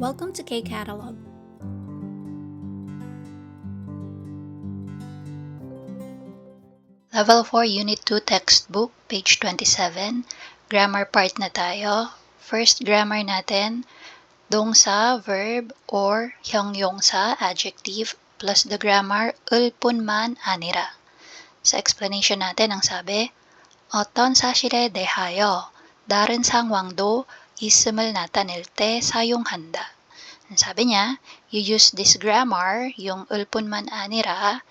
Welcome to K-Catalog. Level 4 Unit 2 Textbook, page 27. Grammar part na tayo. First grammar natin, dongsa, verb, or 형용사, adjective, plus the grammar, 을뿐만 아니라. Sa explanation natin, ang sabi, 어떤 사실에 대하여 다른 상황도 있음을 나타낼 때 사용한다. Ang sabi niya, you use this grammar, yung 을뿐만 아니라,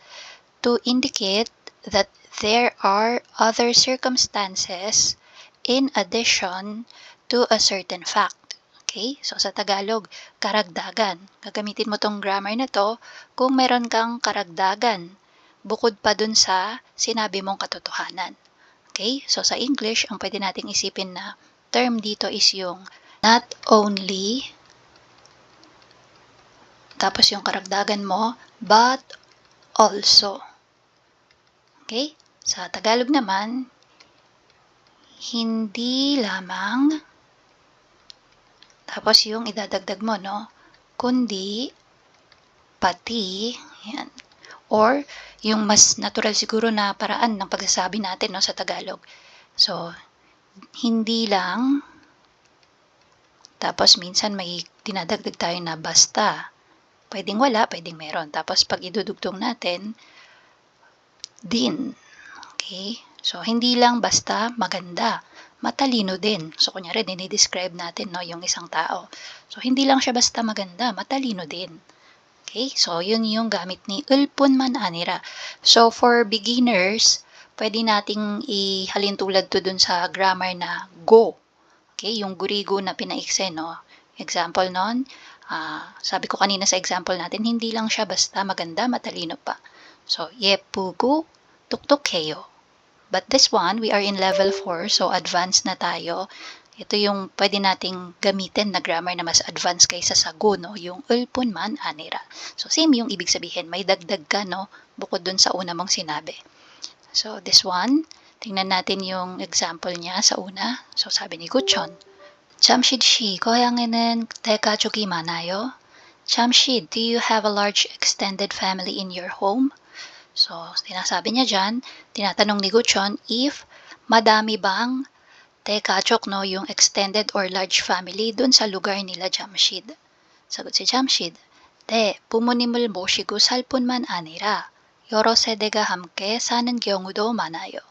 to indicate that there are other circumstances in addition to a certain fact. Okay? So, sa Tagalog, karagdagan. Gagamitin mo tong grammar na to kung meron kang karagdagan bukod pa dun sa sinabi mong katotohanan. Okay? So, sa English, ang pwede nating isipin na term dito is yung not only, tapos yung karagdagan mo, but also. Okay? Sa Tagalog naman, hindi lamang, tapos yung idadagdag mo, no? Kundi, pati, yan. Or, yung mas natural siguro na paraan ng pagsasabi natin, no, sa Tagalog. So, hindi lang, tapos minsan may dinadagdag tayo na basta. Pwedeng wala, pwedeng meron. Tapos pag idudugtong natin, din. Okay? So, hindi lang basta maganda, matalino din. So, kunyari, dinidescribe natin, no, yung isang tao. So, hindi lang siya basta maganda, matalino din. Okay? So, yun yung gamit ni 을뿐만 아니라. So, for beginners, pwede nating ihalin tulad to dun sa grammar na go. Okay? Yung gurigo na pinaikse, no? Example nun, sabi ko kanina sa example natin, hindi lang siya basta maganda, matalino pa. So, 예쁘고 똑똑해요. But this one, we are in level 4, so advanced na tayo. Ito yung pwede nating gamitin na grammar na mas advanced kaysa sa go, no? Yung 을뿐만 아니라. So, same yung ibig sabihin. May dagdag ka, no? Bukod dun sa una mong sinabi. So, this one, tingnan natin yung example niya sa una. So, sabi ni Guchon, 잠실 씨, 고향에는 대가족이 많아요? 잠실, do you have a large extended family in your home? So, sinasabi niya dyan, tinatanong ni Guchon if madami bang 대가족, no, yung extended or large family dun sa lugar nila Jamshid. Sagot si Jamshid, 네, 부모님을 모시고 살 뿐만 아니라 여러 세대가 함께 사는 경우도 많아요.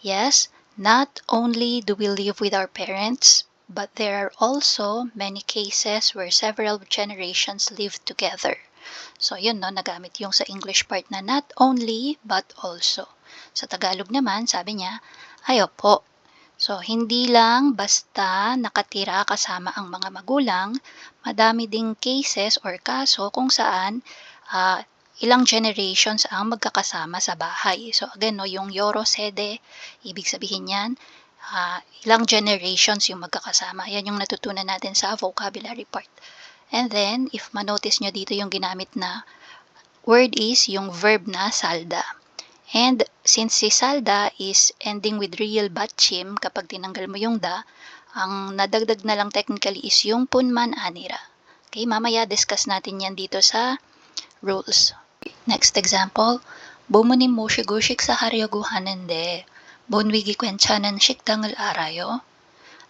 Yes, not only do we live with our parents, but there are also many cases where several generations live together. So, yun, no, nagamit yung sa English part na not only, but also. Sa Tagalog naman, sabi niya, ay opo. So, hindi lang basta nakatira kasama ang mga magulang, madami ding cases or kaso kung saan ilang generations ang magkakasama sa bahay. So, again, no, yung yoro sede, ibig sabihin yan, ilang generations yung magkakasama. Yan yung natutunan natin sa vocabulary part. And then, if manotice nyo dito yung ginamit na word is yung verb na salda. And since si salda is ending with real batchim, kapag tinanggal mo yung da, ang nadagdag na lang technically is yung punman anira. Okay, mamaya discuss natin yan dito sa rules. Next example, 부모님 모시고 식사하려고 하는데 본위기 괜찮은 식당을 알아요?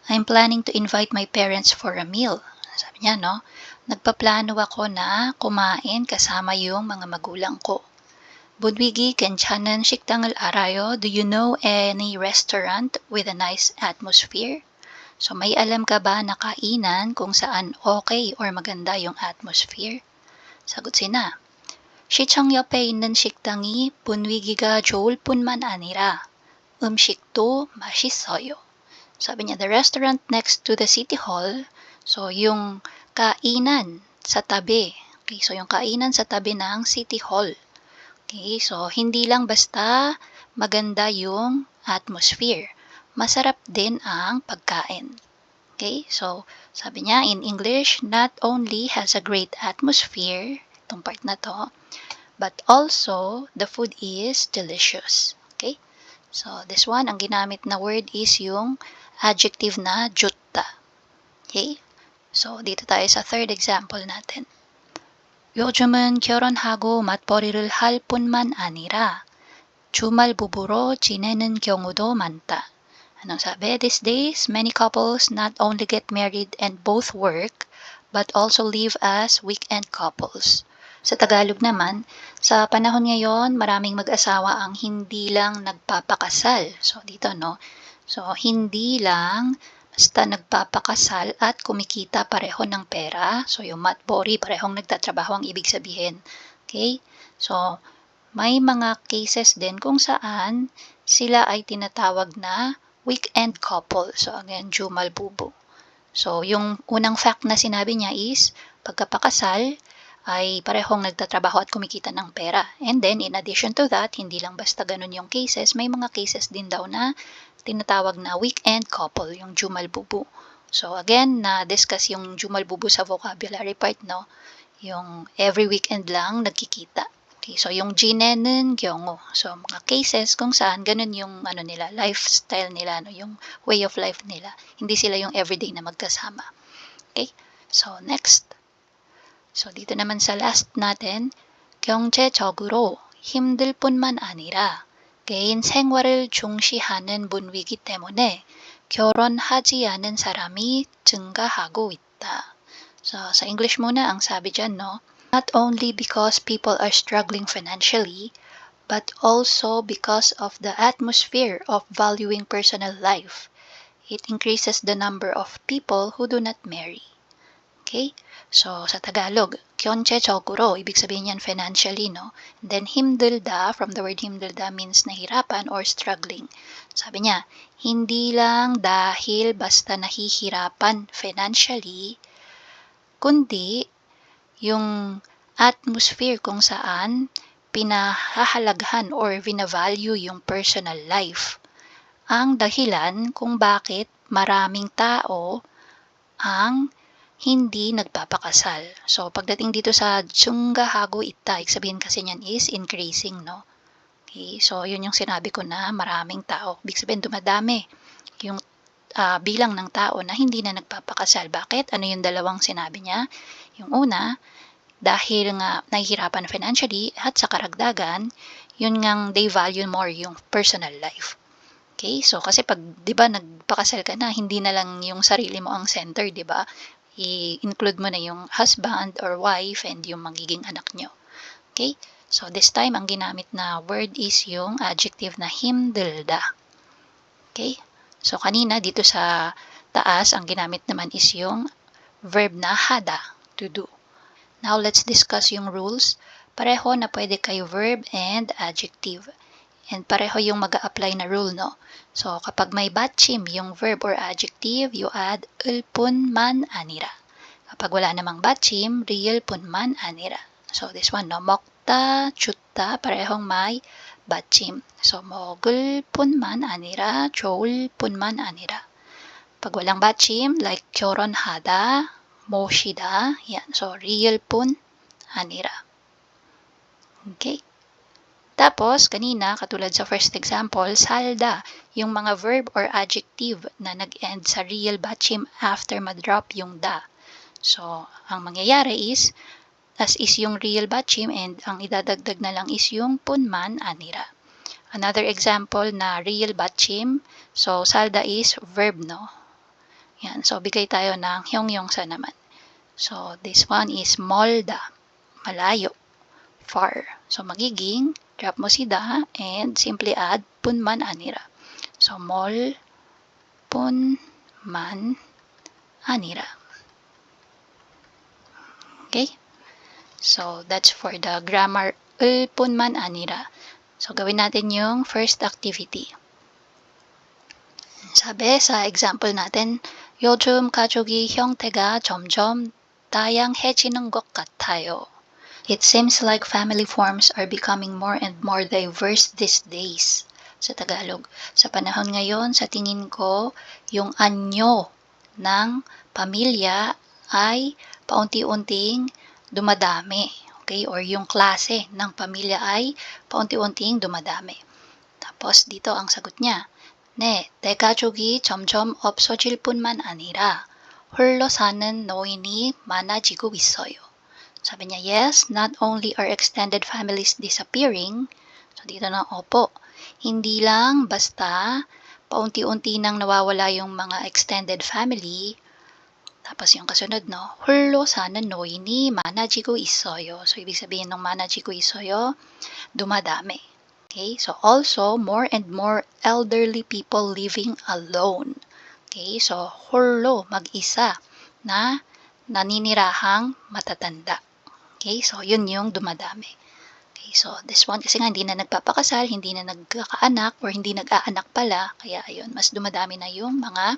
I'm planning to invite my parents for a meal. Sabi niya, no? Nagpaplano ako na kumain kasama yung mga magulang ko. Budwigi 괜찮은 식당을 알아요? Do you know any restaurant with a nice atmosphere? So, may alam ka ba na kainan kung saan okay or maganda yung atmosphere? Sagot si na. 시청 옆에 있는 식당이 분위기가 좋을 뿐만 아니라 음식도 맛있어요. Sabi niya, the restaurant next to the city hall, so yung kainan sa tabi. Okay, so yung kainan sa tabi ng city hall. Okay, so hindi lang basta maganda yung atmosphere. Masarap din ang pagkain. Okay, so sabi niya in English, not only has a great atmosphere, itong part na to, but also the food is delicious. Okay, so this one, ang ginamit na word is yung adjective na jutta. Okay, So, dito tayo sa third example natin. 요즘은 결혼하고 맞벌이를 할 뿐만 아니라 주말 부부로 지내는 경우도 많다. Anong sabi? These days, many couples not only get married and both work, but also live as weekend couples. Sa Tagalog naman, sa panahon ngayon, maraming mag-asawa ang hindi lang nagpapakasal. So, dito, no? So, hindi lang basta nagpapakasal at kumikita pareho ng pera. So, yung matbori, parehong nagtatrabaho ang ibig sabihin. Okay? So, may mga cases din kung saan sila ay tinatawag na weekend couple. So, again, Jumal Bubu. So, yung unang fact na sinabi niya is, pagkapakasal, ay parehong nagtatrabaho at kumikita ng pera. And then, in addition to that, hindi lang basta ganun yung cases, may mga cases din daw na tinatawag na weekend couple, yung Jumal Bubu. So, again, na-discuss yung Jumal Bubu sa vocabulary part, no? Yung every weekend lang nagkikita. Okay, so yung jine는 경우. So mga cases kung saan ganun yung nila, lifestyle nila, no, yung way of life nila. Hindi sila yung everyday na magkasama. Okay? So next. So dito naman sa last natin, 경제적으로 힘들 뿐만 아니라 개인 생활을 중시하는 분위기 때문에 결혼하지 않은 사람이 증가하고 있다. So sa English muna ang sabi dyan, no? Not only because people are struggling financially, but also because of the atmosphere of valuing personal life. It increases the number of people who do not marry. Okay? So, sa Tagalog, 경제적으로, ibig sabihin yan financially, no? And then, 힘들다, from the word 힘들다 means nahirapan or struggling. Sabi niya, hindi lang dahil basta nahihirapan financially, kundi yung atmosphere kung saan pinahahalaghan or vinavalue yung personal life. Ang dahilan kung bakit maraming tao ang hindi nagpapakasal. So, pagdating dito sa Tsungahago Ita, sabihin kasi niyan is increasing, no? Okay, so yun yung sinabi ko na maraming tao. Ibig sabihin dumadami yung bilang ng tao na hindi na nagpapakasal. Bakit? Ano yung dalawang sinabi niya? Yung una, dahil nga nahihirapan financially at sa karagdagan, yun ngang they value more yung personal life. Okay? So, kasi pag, di ba, nagpakasal ka na, hindi na lang yung sarili mo ang center, di ba? I-include mo na yung husband or wife and yung magiging anak nyo. Okay? So, this time, ang ginamit na word is yung adjective na 힘들다. Okay? So, kanina, dito sa taas, ang ginamit naman is yung verb na hada, to do. Now, let's discuss yung rules. Pareho na pwede kayo verb and adjective. And pareho yung mag-a-apply na rule, no? So, kapag may batchim yung verb or adjective, you add ulpun man anira. Kapag wala namang batchim, real pun man anira. So, this one, no? Mokta, chutta, parehong may batchim. So, mogul pun man anira, joul pun man anira. Pag walang batchim, like kyoron hada, moshida, yan. So, real pun anira. Okay. Tapos, kanina, katulad sa first example, salda, yung mga verb or adjective na nag-end sa real batchim after ma-drop yung da. So, ang mangyayari is, as is yung real batchim and ang idadagdag na lang is yung punman anira. Another example na real batchim, so salda is verb, no? Yan, so bigay tayo ng hyongyongsa naman. So, this one is molda, malayo, far. So, magiging, drop mo si da, and simply add punman anira. So, mol, punman, anira. Okay? So, that's for the grammar, punman anira. So, gawin natin yung first activity. 사배 사 example 나된 요즘 가족이 형태가 점점 다양해지는 것 같아요. It seems like family forms are becoming more and more diverse these days. Sa Tagalog, sa panahon ngayon, sa tingin ko, yung anyo ng pamilya ay paunti-unting dumadami. Okay? Or yung klase ng pamilya ay paunti-unting dumadami. Tapos dito ang sagot niya, 네, 내 가족이 점점 없어질 뿐만 아니라 홀로 사는 노인이 많아지고 있어요. Sabi niya, yes, not only are extended families disappearing, so dito na, opo, hindi lang basta paunti-unti nang nawawala yung mga extended family, tapos yung kasunod, no, 홀로 사는 노인이 많아지고 있어요. So, ibig sabihin ng 많아지고 있어요, dumadami. Okay, so also, more and more elderly people living alone. Okay, so 홀로, mag-isa, na naninirahang matatanda. Okay, so yun yung dumadami. Okay, so this one kasi nga hindi na nagpapakasal, hindi na nagkakaanak, or hindi nag-aanak pala, kaya ayun, mas dumadami na yung mga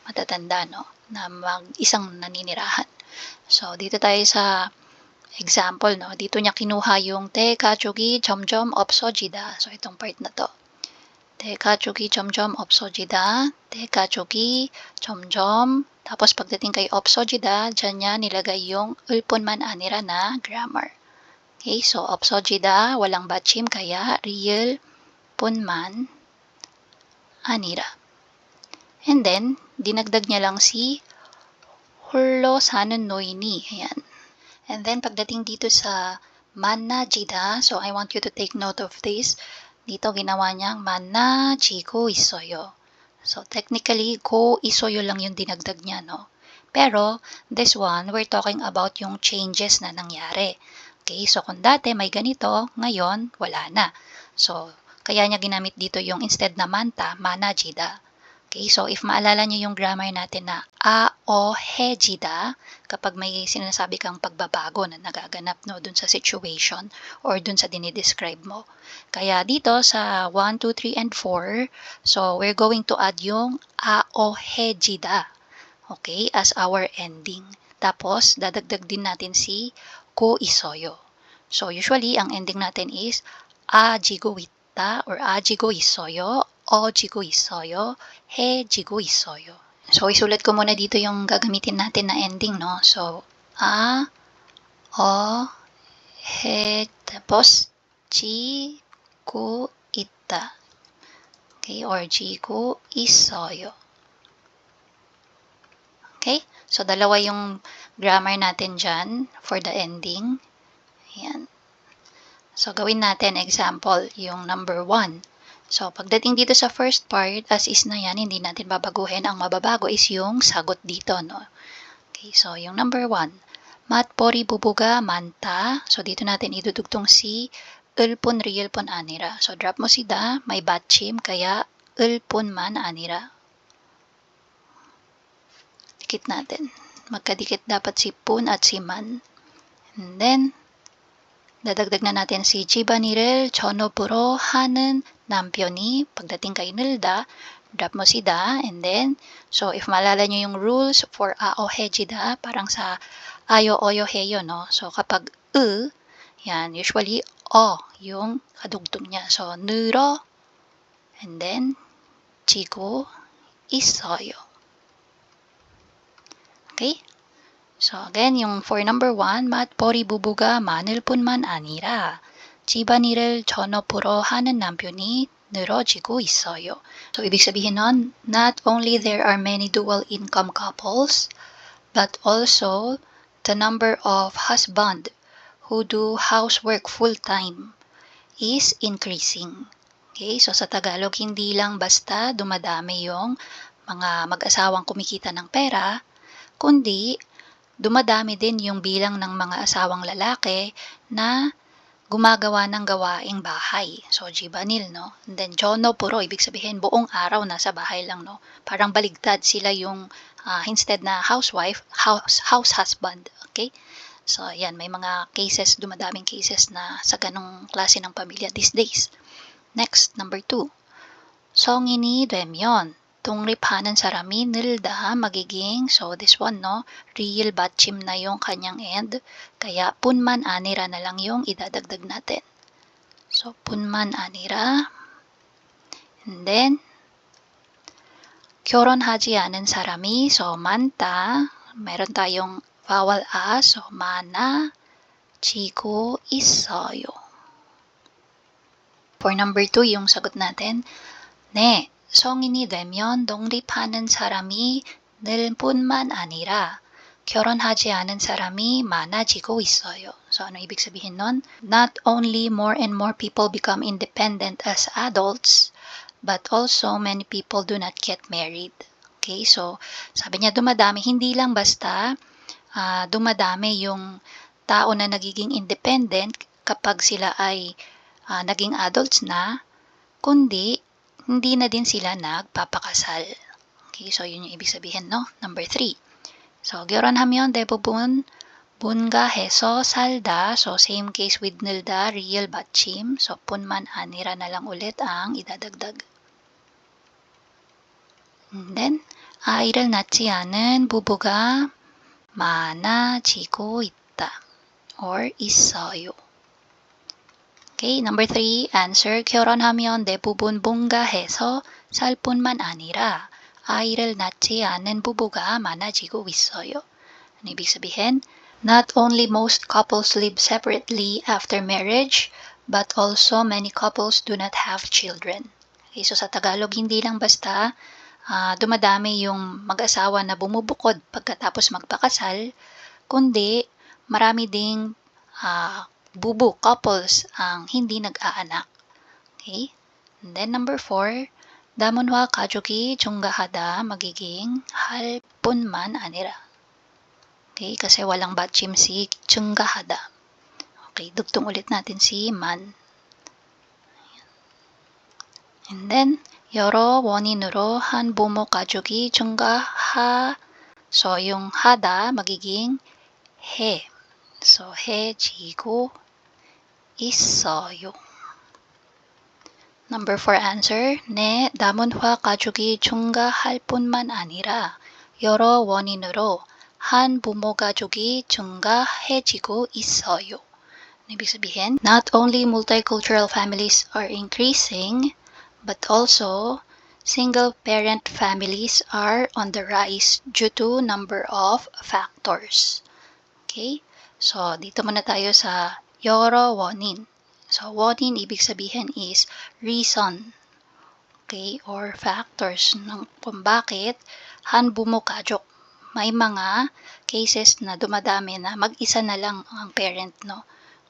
matatanda, no, na mag-isang naninirahan. So dito tayo sa example, no, dito niya kinuha yung te 가족이 점점 없어지다. So itong part na to. 대 가족이 점점 없어지다. 대 가족이 점점, tapos pagdating kay 없어지다, dyan niya nilagay yung ulpunman anira na grammar. Okay, so 없어지다, walang batchim, kaya real punman anira. And then, dinagdag niya lang si 홀로 사는 노인이. Ayan. And then, pagdating dito sa 많아지다, so I want you to take note of this. Dito ginawa niyang 많아지고 있어요. So technically, go 있어요 lang yung dinagdag niya, no? Pero, this one, we're talking about yung changes na nangyari. Okay, so kung dati may ganito, ngayon, wala na. So, kaya niya ginamit dito yung instead na manta, 많아지다. Okay, so if maalala niyo yung grammar natin na aohejida, kapag may sinasabi kang pagbabago na nagaganap, no, dun sa situation or dun sa dinidescribe mo. Kaya dito sa 1, 2, 3, and 4, so we're going to add yung aohejida, okay, as our ending. Tapos, dadagdag din natin si ko isoyo. So usually, ang ending natin is ajigo itta or ajigo isoyo, 어지고 있어요, 해지고 있어요. So, isulat ko muna dito yung gagamitin natin na ending, no? So, he, tapos, 지고 있다. Okay, or 지고 있어요. Okay? So, dalawa yung grammar natin dyan for the ending. Ayan. So, gawin natin example, yung number 1. So, pagdating dito sa first part, as is na yan, hindi natin babaguhin. Ang mababago is yung sagot dito, no? Okay, so yung number 1. 맞벌이 부부가 많다. So, dito natin idudugtong si 을뿐, 리을뿐 아니라. So, drop mo si da, may batchim, kaya 을뿐만 아니라. Dikit natin. Magkadikit dapat si pun at si man. And then, dadagdag na natin si 집안일을 전업으로 하는 남편이, pagdating kay nilda, drop mo si da, and then, so if maalala nyo yung rules for aohejida, parang sa ayo, oyo, heyo, no? So kapag yan, usually yung kadugtong niya. So, 늘어, and then, 지고 있어요. Okay? So again, yung for number 1, 맞벌이 부부가 많을 뿐만 아니라 집안일을 전업으로 하는 남편이 늘어지고 있어요. So ibig sabihin nun, not only there are many dual income couples, but also the number of husband who do housework full-time is increasing. Okay, so sa Tagalog, hindi lang basta dumadami yung mga mag-asawang kumikita ng pera, kundi dumadami din yung bilang ng mga asawang lalaki na gumagawa ng gawaing bahay. So, jibanil, no? And then, jono puro, ibig sabihin, buong araw nasa bahay lang, no? Parang baligtad sila yung, instead na housewife, house husband, okay? So, yan, may mga cases, dumadaming cases na sa ganong klase ng pamilya these days. Next, number 2. 성인이 되면 독립하는 사람이 늘다, magiging, so this one, no, real batchim na yung kanyang end, kaya punman anira na lang yung idadagdag natin. So, punman anira, and then, 결혼하지 않은 사람이, so 많다, meron tayong vowel a, so 많아지고 있어요. For number 2, yung sagot natin, 네, 성인이 되면 독립하는 사람이 뿐만 아니라 결혼하지 않은 사람이 많아지고 있어요. So, ano ibig sabihin nun? Not only more and more people become independent as adults, but also many people do not get married. Okay, so sabi niya dumadami, hindi lang basta dumadami yung tao na nagiging independent kapag sila ay naging adults na, kundi hindi na din sila nagpapakasal. Okay, so yun yung ibig sabihin, no? Number 3. So, 결혼하면 대부분 분가해서 살다. So, same case with nilda, real 받침. So, 뿐만 아니라 na lang ulit ang idadagdag. And then, 아이를 낳지 않은 부부가 많아지고 있다. Or 있어요. Okay, number 3, answer. 결혼하면 대부분 분가해서 살 뿐만 아니라 아이를 낳지 않은 부부가 많아지고 있어요. Ano ibig sabihin? Not only most couples live separately after marriage, but also many couples do not have children. Okay, so sa Tagalog, hindi lang basta dumadami yung mag-asawa na bumubukod pagkatapos magpakasal, kundi marami ding bubu couples ang hindi nag-aanak. Okay? And then number 4, 다문화 가족이 증가하다 magiging hal뿐만 아니라. Okay, kasi walang 받침 si 증가하다. Okay, dugtong ulit natin si man. And then 여러 원인으로 한 부모 가족이 So yung hada magiging 해. So 해지고 있어요. Number 4 answer. 네, 다문화 가족이 증가할 뿐만 아니라 여러 원인으로 한 부모 가족이 증가해지고 있어요. Ibig sabihin, not only multicultural families are increasing, but also single-parent families are on the rise due to number of factors. Okay? So, dito muna tayo sa 여러 원인. So, 원인 ibig sabihin is reason, okay, or factors ng kung bakit han bumukajok. May mga cases na dumadami na mag-isa na lang ang parent, no?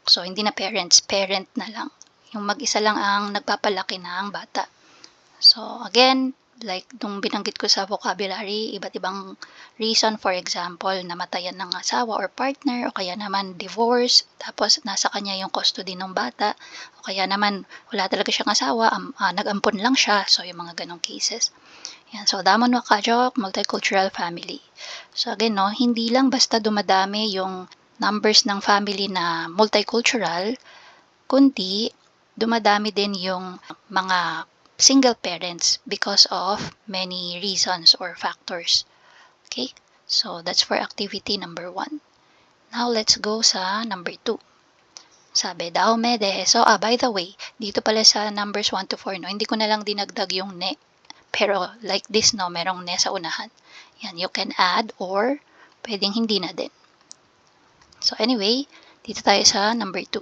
So, hindi na parents, parent na lang. Yung mag-isa lang ang nagpapalaki ng bata. So, again, like nung binanggit ko sa vocabulary, iba't ibang reason, for example, namatayan ng asawa or partner, o kaya naman divorce, tapos nasa kanya yung custody ng bata, o kaya naman wala talaga siyang asawa, nag-ampon lang siya, so yung mga ganong cases. Yan, so damonwa kajok, multicultural family. So again, no, hindi lang basta dumadami yung numbers ng family na multicultural, kundi dumadami din yung mga single parents because of many reasons or factors. Okay, so that's for activity number 1. Now let's go sa number 2. Sabi daw me de. So by the way, dito pala sa numbers 1 to 4, no, hindi ko na lang dinagdag yung ne. Pero like this, no, merong ne sa unahan. Yan, you can add or pwedeng hindi na din. So anyway, dito tayo sa number 2.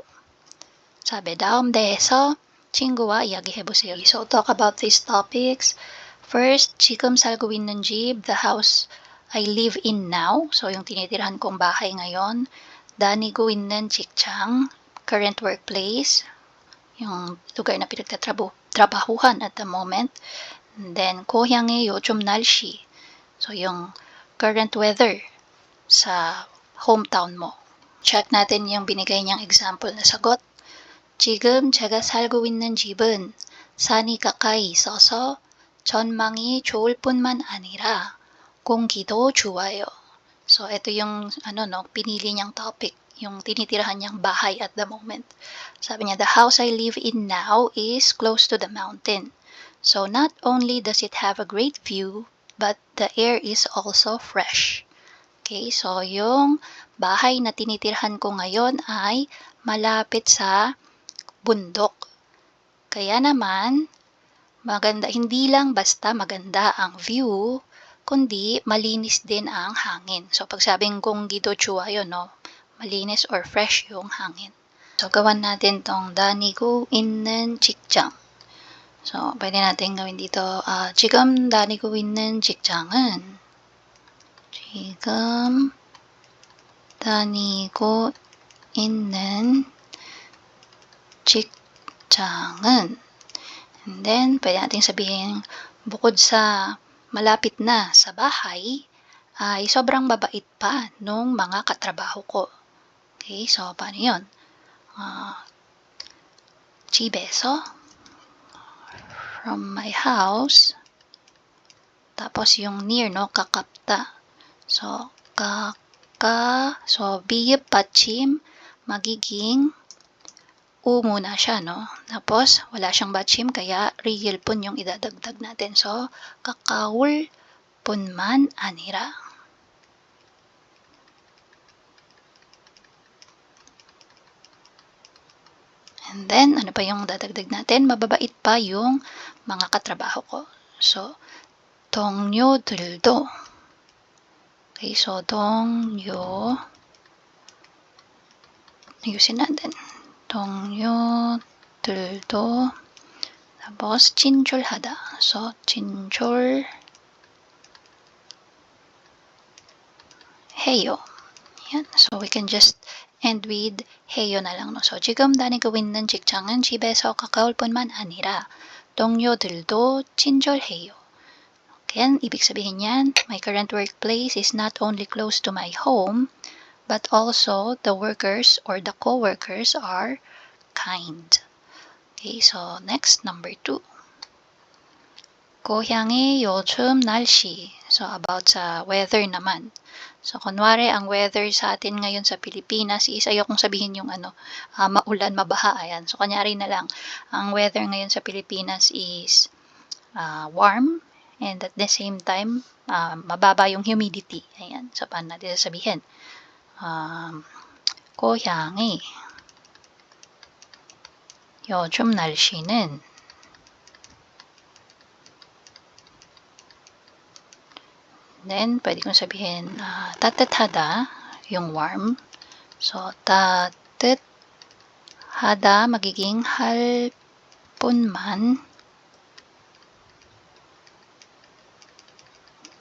사배 다음 대해서 친구와 이야기해보세요. So talk about these topics. First, 지금 살고 있는 집, the house I live in now. So yung tinitirahan kong bahay ngayon. 다니고 있는 직장, current workplace. Yung lugar na pinagtatrabahuhan at the moment. And then, 고향의 요즘 날씨. So yung current weather sa hometown mo. Check natin yung binigay niyang example na sagot. 지금 제가 살고 있는 집은 산이 가까이 있어서 전망이 좋을 뿐만 아니라 공기도 좋아요. So, ito yung pinili niyang topic, yung tinitirahan niyang bahay at the moment. Sabi niya, the house I live in now is close to the mountain. So, not only does it have a great view, but the air is also fresh. Okay, so yung bahay na tinitirahan ko ngayon ay malapit sa bundok. Kaya naman, maganda, hindi lang basta maganda ang view, kundi malinis din ang hangin. So, pag sabing 공기도 좋아요, no? Malinis or fresh yung hangin. So, gawan natin tong 다니고 있는 직장. So, pwede natin gawin dito, 지금 다니고 있는 직장은 지금 다니고 있는 직장은, and then pwede nating sabihin bukod sa malapit na sa bahay ay sobrang mabait pa nung mga katrabaho ko. Okay, so paano yun? 집에서, from my house, tapos yung near, no, kakapta. So, so biip 받침, magiging u muna siya, no? Tapos, wala siyang 받침, kaya real pun yung idadagdag natin. So, 가까울 뿐만 아니라. And then, ano pa yung dadagdag natin? Mababait pa yung mga katrabaho ko. So, 동료들도. Okay, so 동료. ayusin natin. 동료들도. Tapos, 친절하다. So, 친절해요. Yan. So, we can just end with 해요 na lang. No? So, 지금 다니고 있는 직장은 집에서 가까울 뿐만 아니라 동료들도 친절해요. Again, ibig sabihin yan, my current workplace is not only close to my home, but also the workers or the co-workers are kind. Okay, so next, number 2. 고향의 요즘 날씨. So, about sa weather naman. So, kunwari, ang weather sa atin ngayon sa Pilipinas is, ayokong sabihin yung maulan, mabaha, ayan. So, kanyari na lang, ang weather ngayon sa Pilipinas is warm, and at the same time, mababa yung humidity. Ayan. So, paano natin sasabihin? 고향의 요즘 날씨는 then, pwede kong sabihin, 따뜻하다, yung warm. So, 따뜻하다, magiging 할 뿐만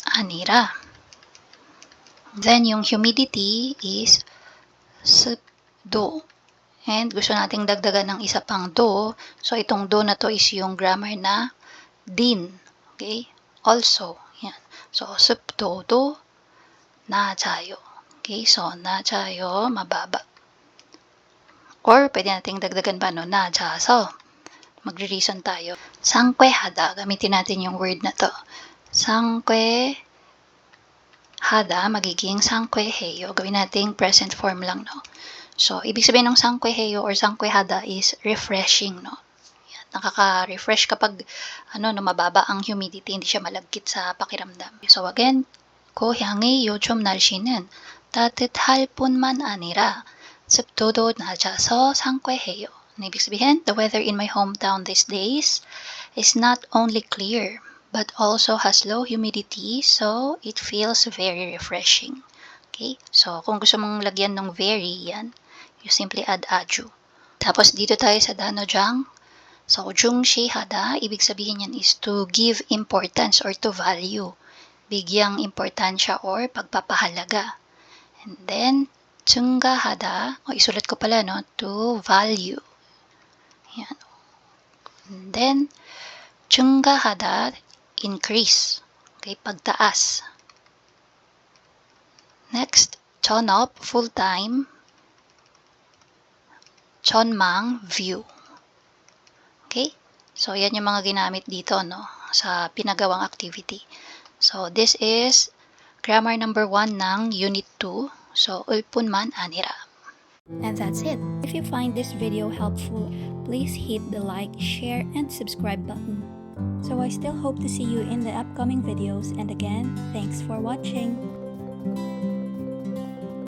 아니라. Then, yung humidity is 습도. And gusto nating dagdagan ng isa pang do. So, itong do na to is yung grammar na din. Okay? Also. Yan. So, 습도도 낮아요. Okay? So, 낮아요, mababa. Or, pwede nating dagdagan pa, no? 낮아서. Magre-reason tayo. 상쾌하다. Gamitin natin yung word na to. 상쾌하다, magiging 상쾌해요. Gawin nating present form lang, no? So, ibig sabihin ng 상쾌해요 or 상쾌하다 is refreshing, no? Yan, nakaka-refresh kapag mababa ang humidity, hindi siya malagkit sa pakiramdam. So, again, 고향의 요즘 날씨는 따뜻할 뿐만 아니라 습도도 낮아서 상쾌해요. Ibig sabihin, the weather in my hometown these days is not only clear, but also has low humidity, so it feels very refreshing. Okay? So, kung gusto mong lagyan ng very, yan, you simply add aju. Tapos, dito tayo sa danojang. So, 중시하다, ibig sabihin yan is to give importance or to value. Bigyang importansya or pagpapahalaga. And then, 증가하다, isulat ko pala, no, to value. Yan. And then, 증가하다, increase. Okay, pagtaas. Next, 전업, full-time. 전망, view. Okay? So, yan yung mga ginamit dito, no? Sa pinagawang activity. So, this is grammar number 1 ng Unit 2. So, ulpunman anira. And that's it. If you find this video helpful, please hit the like, share, and subscribe button. So I still hope to see you in the upcoming videos, and again, thanks for watching.